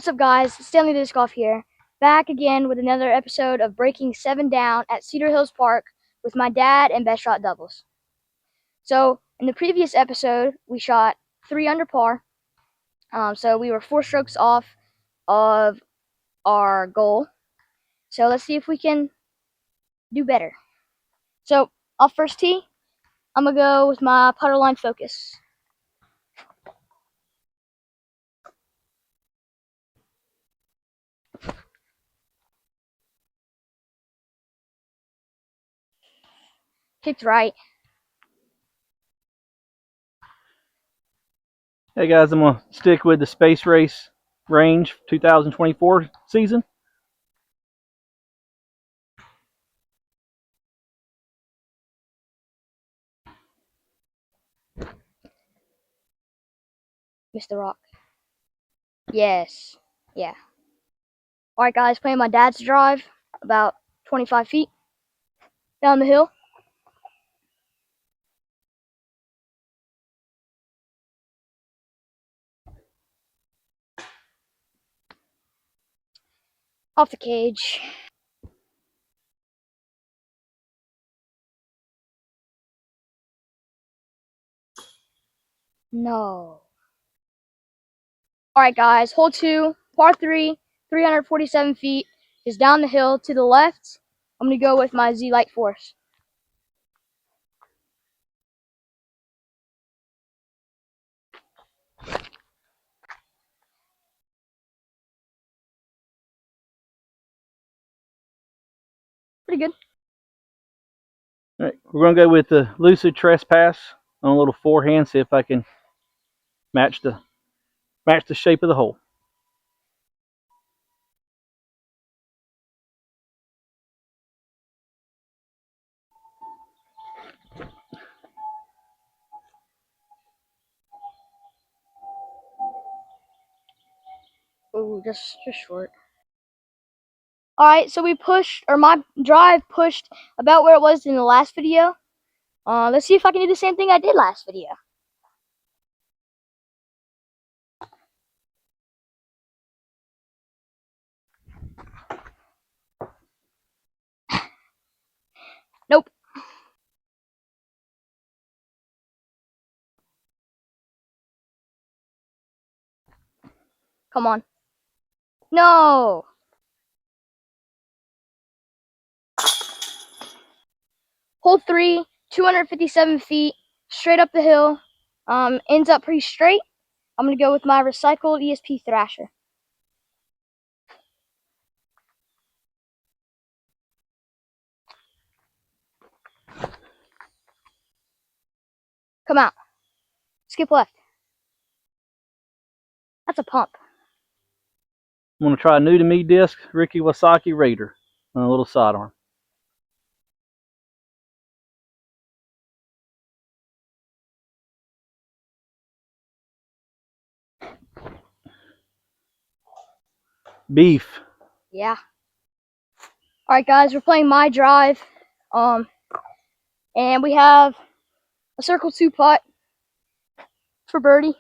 What's up, guys? Stanley Disc Golf here, back again with another episode of breaking 7 down at Cedar Hills Park with my dad and best shot doubles. So in the previous episode, we shot 3 under par. So we were 4 strokes off of our goal. So let's see if we can do better. So off first tee, I'm gonna go with my putter line focus. Kicked right. Hey guys, I'm going to stick with the Space Race Range 2024 season. Missed the rock. Yes. Yeah. Alright, guys, playing my dad's drive about 25 feet down the hill. Off the cage. No. Alright, guys, hole 2, par 3, 347 feet, is down the hill to the left. I'm going to go with my Z Light Force. Pretty good. All right, we're going to go with the Lucid Trespass on a little forehand, see if I can match the shape of the hole. Ooh, just short. Alright, so we pushed, or my drive pushed about where it was in the last video. Let's see if I can do the same thing I did last video. Nope. Come on. No! Hole 3, 257 feet, straight up the hill. Ends up pretty straight. I'm going to go with my recycled ESP Thrasher. Come out. Skip left. That's a pump. I'm going to try a new to me disc, Ricky Wasaki Raider, on a little sidearm. Beef. Yeah. Alright, guys, we're playing my drive. And we have a circle 2 putt for birdie.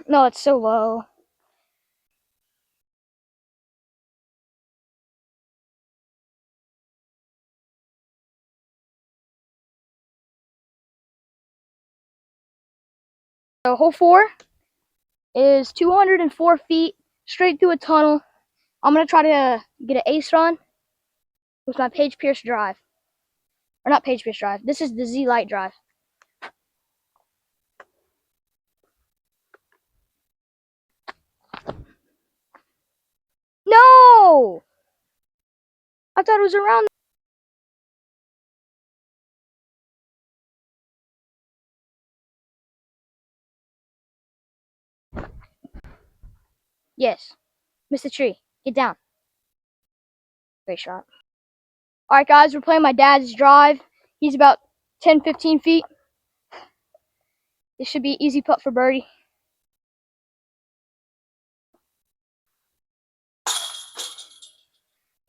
No, it's so low. So hole 4 is 204 feet straight through a tunnel. I'm going to try to get an ace run with my Page Pierce drive. Or not Page Pierce drive. This is the Z Light drive. No! I thought it was around. Yes. Missed the tree. Get down. Great shot. Alright, guys, we're playing my dad's drive. He's about 10-15 feet. This should be easy putt for birdie.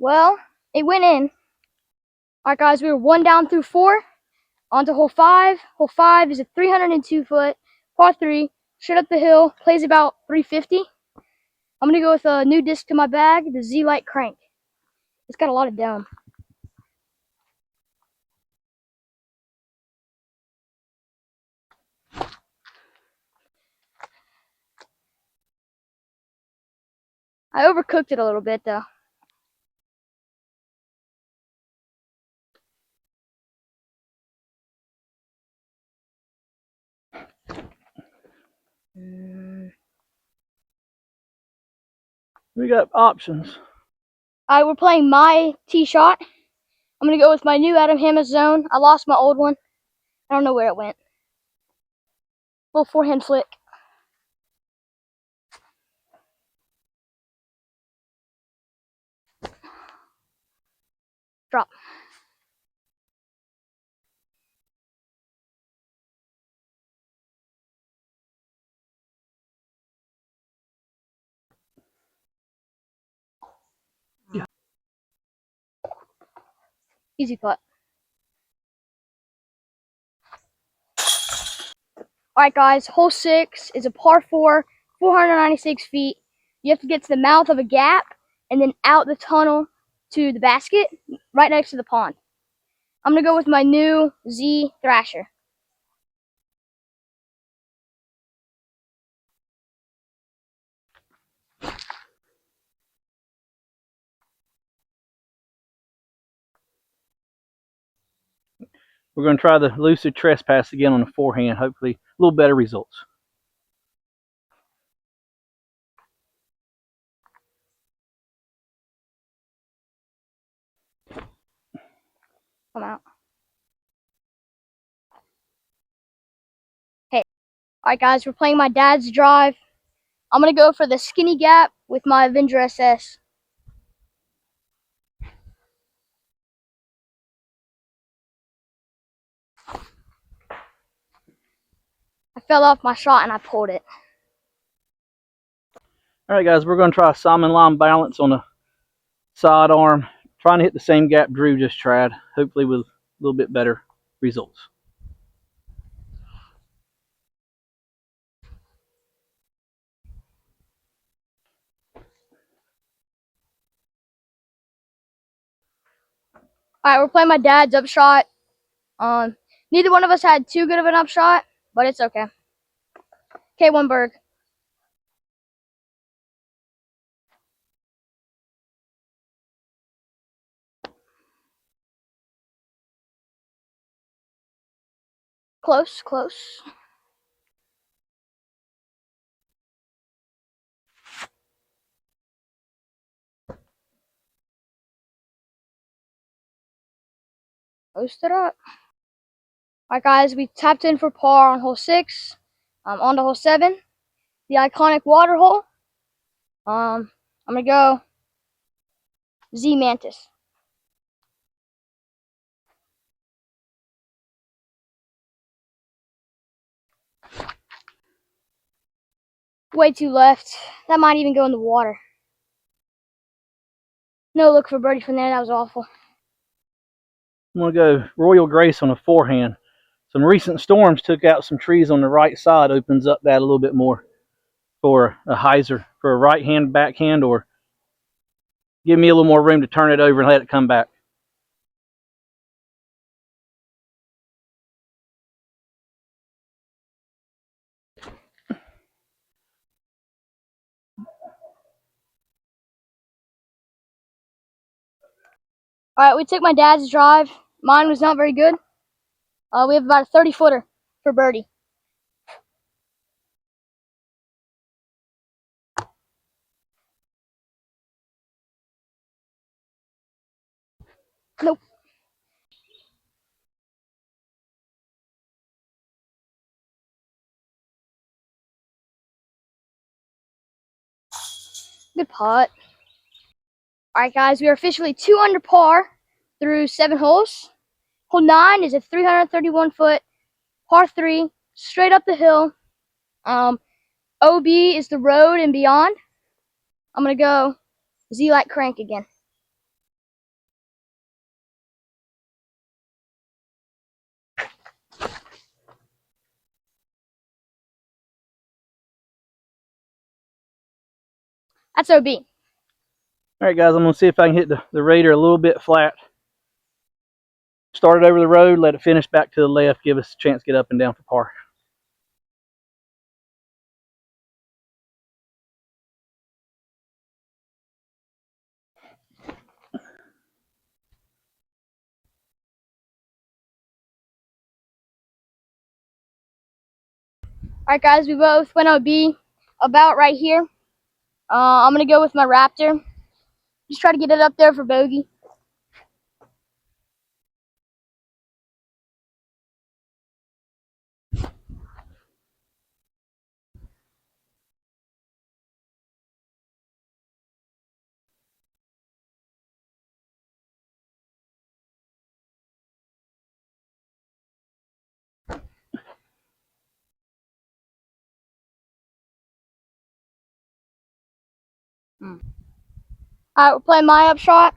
Well, it went in. Alright, guys, we were 1 down through 4. On to hole 5. Hole 5 is a 302-foot par 3, straight up the hill, plays about 350. I'm going to go with a new disc to my bag, the Z-Lite Crank. It's got a lot of dome. I overcooked it a little bit though. We got options. Alright, we're playing my tee shot. I'm going to go with my new Adam Hammer zone. I lost my old one. I don't know where it went. Little forehand flick. Drop. Yeah. Easy putt. Alright guys, hole 6 is a par 4, 496 feet. You have to get to the mouth of a gap and then out the tunnel to the basket right next to the pond. I'm going to go with my new Z Thrasher. We're going to try the Lucid Trespass again on the forehand. Hopefully, a little better results. Come out. Hey. Alright guys, we're playing my dad's drive. I'm going to go for the skinny gap with my Avenger SS. I fell off my shot and I pulled it. Alright guys, we're going to try a salmon line balance on a sidearm. Trying to hit the same gap Drew just tried. Hopefully with a little bit better results. Alright, we're playing my dad's upshot. Neither one of us had too good of an upshot, but it's okay. K1 Berg. Close, close. Post it up. Alright guys, we tapped in for par on hole 6. On to hole 7. The iconic water hole. I'm gonna go Z Mantis. Way too left. That might even go in the water. No look for birdie from there. That was awful. I'm going to go Royal Grace on a forehand. Some recent storms took out some trees on the right side. Opens up that a little bit more for a hyzer, for a right hand backhand, or give me a little more room to turn it over and let it come back. Alright, we took my dad's drive. Mine was not very good. We have about a 30-footer for birdie. Nope. Good putt. Alright guys, we are officially 2 under par through 7 holes. Hole 9 is a 331-foot par 3, straight up the hill. OB is the road and beyond. I'm going to go Z-Lite Crank again. That's OB. All right, guys, I'm going to see if I can hit the raider a little bit flat. Start it over the road, let it finish back to the left, give us a chance to get up and down for par. Alright guys, we both went OB about right here. I'm going to go with my Raptor. Just try to get it up there for bogey. Alright, we're playing my upshot.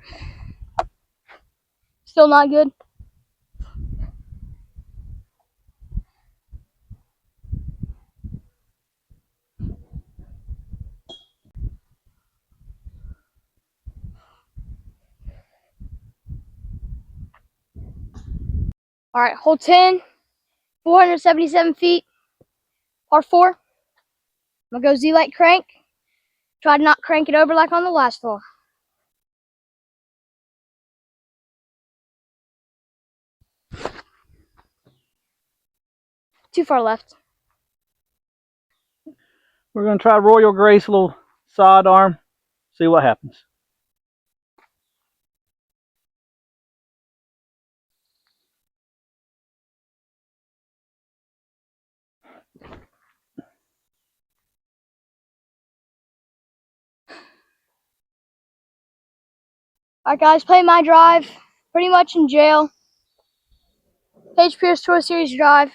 Still not good. Alright, hole 10, 477 feet, par 4. I'm going to go Z-Light crank. Try to not crank it over like on the last hole. Too far left. We're going to try Royal Grace, a little side arm, see what happens. Alright guys, play my drive. Pretty much in jail. Paige Pierce Tour Series drive.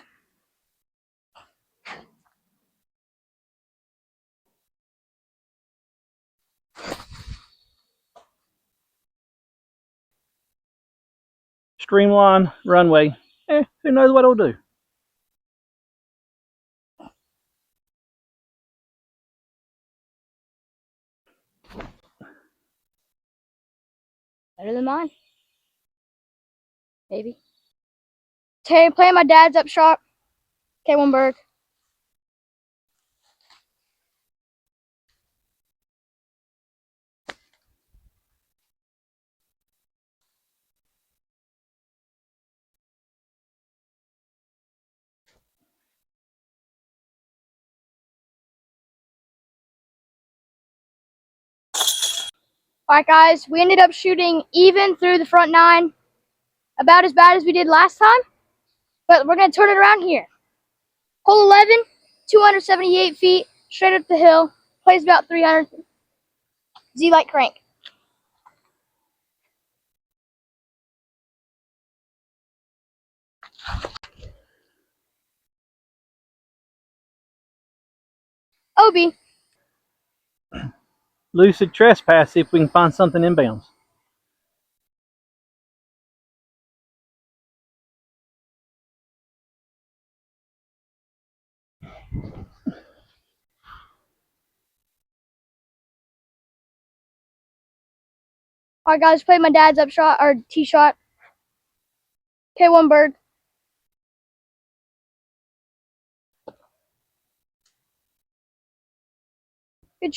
Streamline, runway. Who knows what it'll do. Better than mine. Maybe. Terry, playing my dad's upshot. K1 Berg. Alright guys, we ended up shooting even through the front 9. About as bad as we did last time. But we're going to turn it around here. Hole 11, 278 feet, straight up the hill. Plays about 300. Z-Light crank. OB. Lucid trespass, see if we can find something inbounds. Alright guys, play my dad's upshot, or tee shot. K1 Berg. Good.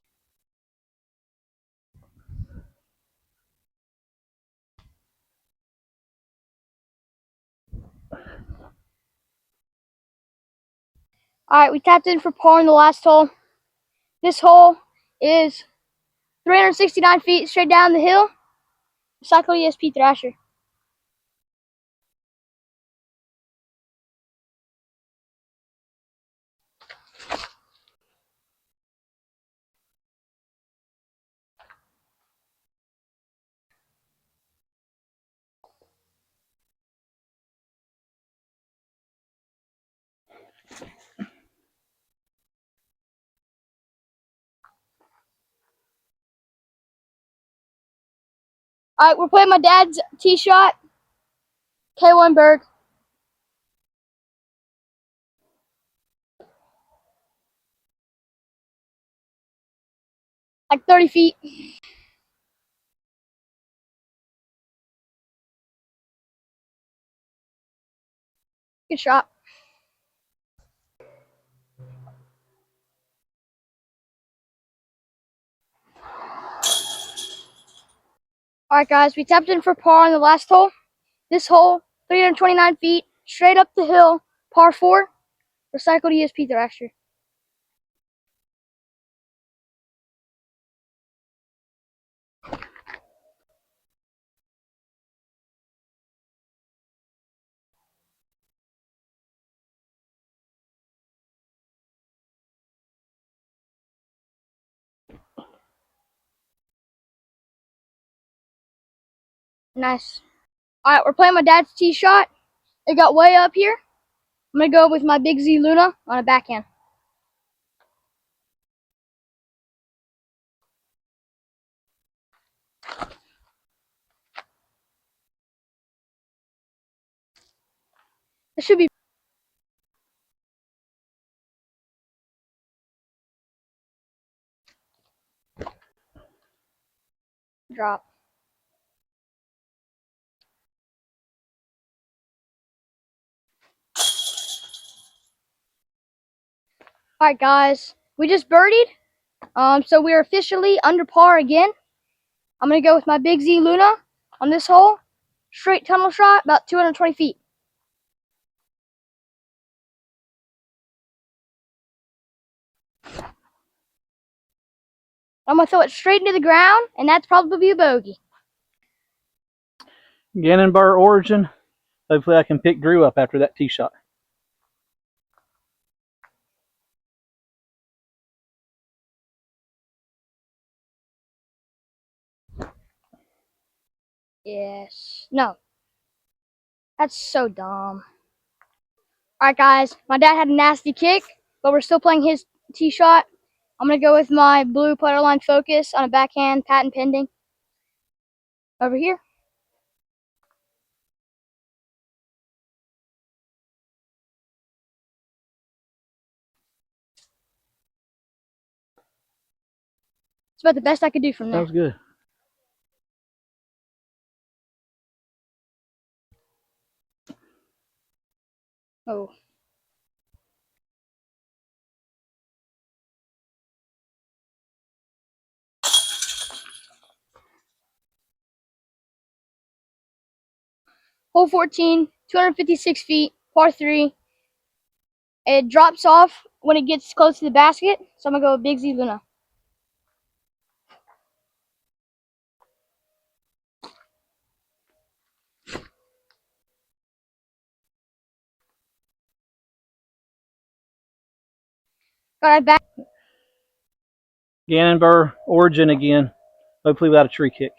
Alright, we tapped in for par in the last hole. This hole is 369 feet straight down the hill. Cycle ESP Thrasher. Alright, we're playing my dad's tee shot. K1 Berg. Like 30 feet. Good shot. Alright guys, we tapped in for par on the last hole. This hole, 329 feet, straight up the hill, par 4, recycled ESP Thrasher. Nice. Alright, we're playing my dad's tee shot. It got way up here. I'm going to go with my Big Z Luna on a backhand. This should be drop. Alright guys, we just birdied. So we're officially under par again. I'm going to go with my Big Z Luna on this hole. Straight tunnel shot, about 220 feet. I'm going to throw it straight into the ground, and that's probably a bogey. Gannon Burr origin. Hopefully I can pick Drew up after that tee shot. Yes. No. That's so dumb. Alright guys, my dad had a nasty kick, but we're still playing his tee shot. I'm going to go with my blue putter line Focus on a backhand, patent pending. Over here. It's about the best I could do from That there. was good. Oh. Hole 14, 256 feet, par 3. It drops off when it gets close to the basket, so I'm going to go with Big Z Luna. Got it back. Gannon Burr origin again. Hopefully without a tree kick.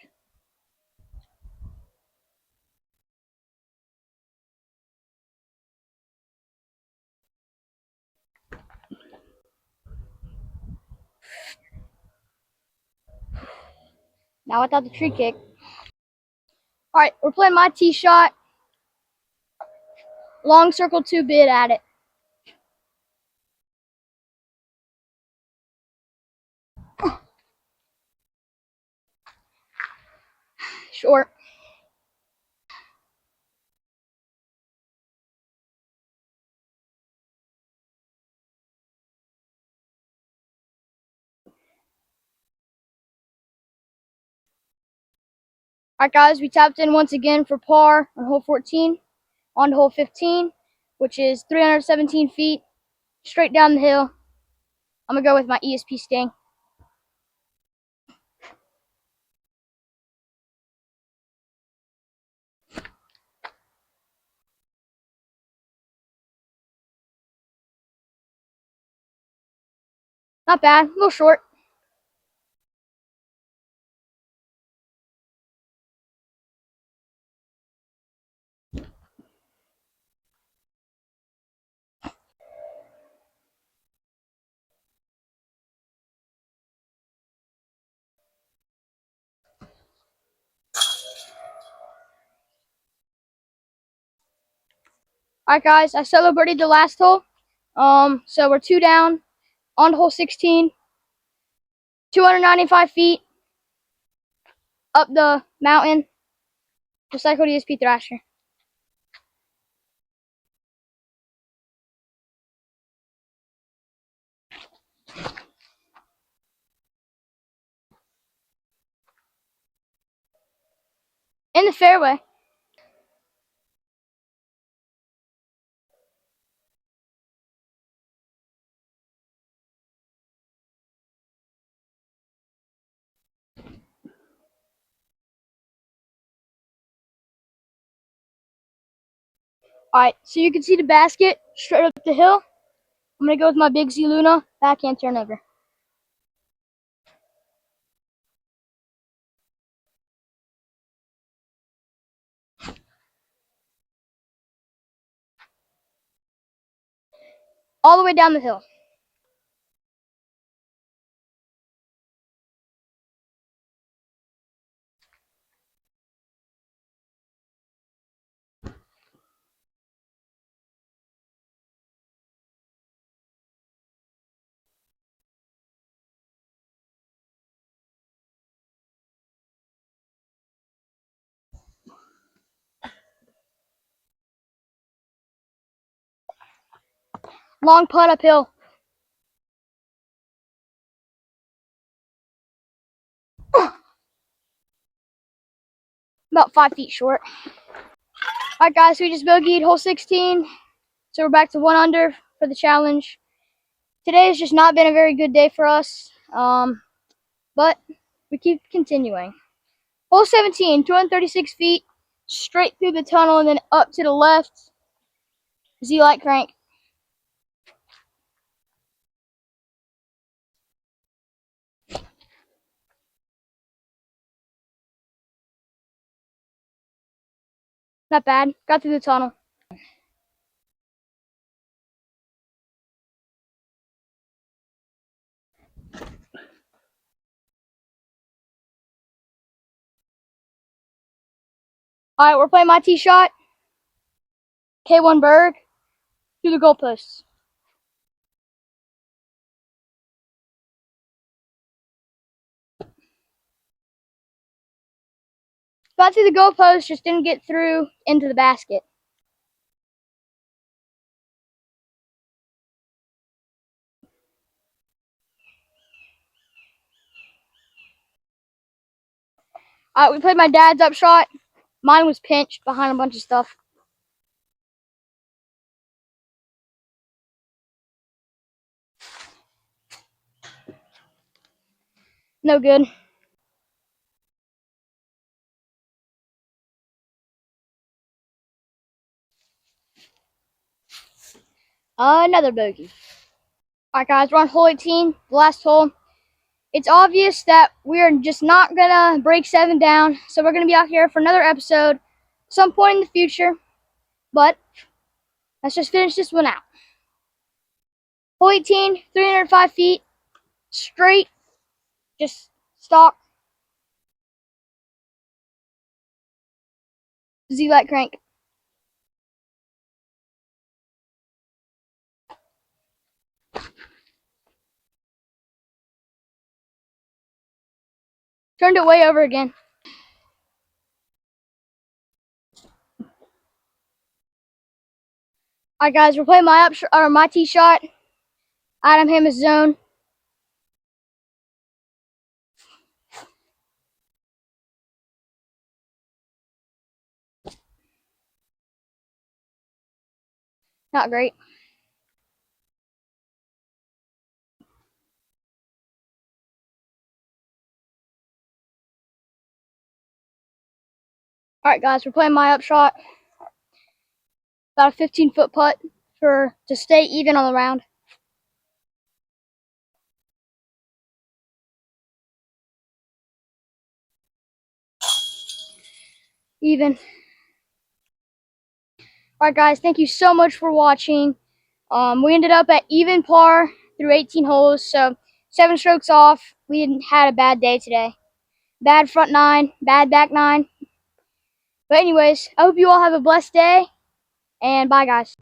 Now without the tree kick. Alright, we're playing my tee shot. Long circle 2 bid at it. Short. Alright guys, we tapped in once again for par on hole 14. On to hole 15, which is 317 feet, straight down the hill. I'm going to go with my ESP Sting. Not bad, a little short. Alright guys, I solo birdied the last hole. So we're 2 down on to hole 16. 295 feet up the mountain, recycled ESP Thrasher. In the fairway. Alright, so you can see the basket straight up the hill. I'm going to go with my Big Z Luna, backhand turnover. All the way down the hill. Long putt uphill. About 5 feet short. Alright guys, so we just bogeyed hole 16. So we're back to 1 under for the challenge. Today has just not been a very good day for us. But we keep continuing. Hole 17, 236 feet, straight through the tunnel and then up to the left. Z-light crank. Not bad. Got through the tunnel. Alright, we're playing my tee shot. K1 Berg through the goalposts. Got through the goalpost, just didn't get through into the basket. Alright, we played my dad's up shot. Mine was pinched behind a bunch of stuff. No good. Another bogey. Alright guys, we're on hole 18, the last hole. It's obvious that we're just not gonna break 7 down, so we're gonna be out here for another episode some point in the future. But let's just finish this one out. Hole 18, 305 feet, straight, just stock. Z-light crank. Turned it way over again. Alright guys, we're playing my tee shot. Adam Hammer's zone. Not great. Alright guys, we're playing my upshot. About a 15-foot putt to stay even on the round. Even. Alright guys, thank you so much for watching. We ended up at even par through 18 holes, so 7 strokes off. We had a bad day today. Bad front 9, bad back 9. But anyways, I hope you all have a blessed day, and bye guys.